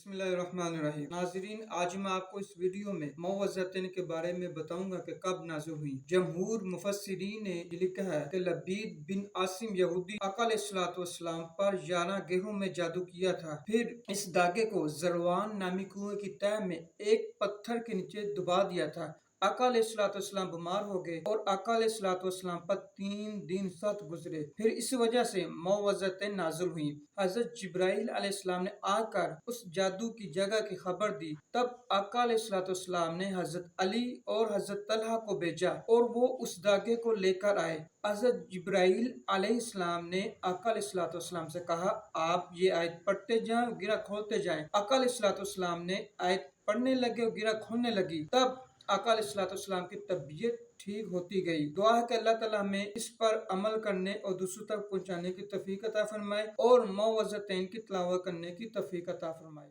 बिस्मिल्लाहिर्रहमानिर्रहीम। नाज़रीन, आज मैं आपको इस वीडियो में मौअज़तैन के बारे में बताऊंगा कि कब नाज़िल हुई। जमहूर मुफस्सिरीन ने लिखा है कि लबीद बिन आसिम यहूदी आका अलैहिस्सलाम पर 11 गेहूं में जादू किया था। फिर इस धागे को ज़रवान नामी कुएं की तह में एक पत्थर के नीचे दबा दिया था। आका अलैहिस्सलाम बीमार हो गए और आका अलैहिस्सलाम पर 3 दिन सख्त गुजरे। फिर इस वजह से मौअज़तैन नाज़िल हुई। हज़रत जिब्राइल अलैहिस्सलाम ने आकर उस जादू की जगह की खबर दी। तब आका अलैहिस्सलाम ने हज़रत अली और हज़रत तलहा को भेजा और वो उस धागे को लेकर आए। हज़रत जिब्राइल अलैहिस्सलाम ने आका अलैहिस्सलाम से कहा, आप ये आयत पढ़ते जाएं, गिरा खोलते जाएं। आका अलैहिस्सलाम ने आयत पढ़ने लगे और गिरा खोलने लगी। तब आका अलैहिस्सलाम की तबीयत ठीक होती गई। दुआ है कि अल्लाह ताला हमें इस पर अमल करने और दूसरों तक पहुंचाने की तौफीक अता फरमाए और मौअज़तैन की तिलावत करने की तौफीक अता फरमाए।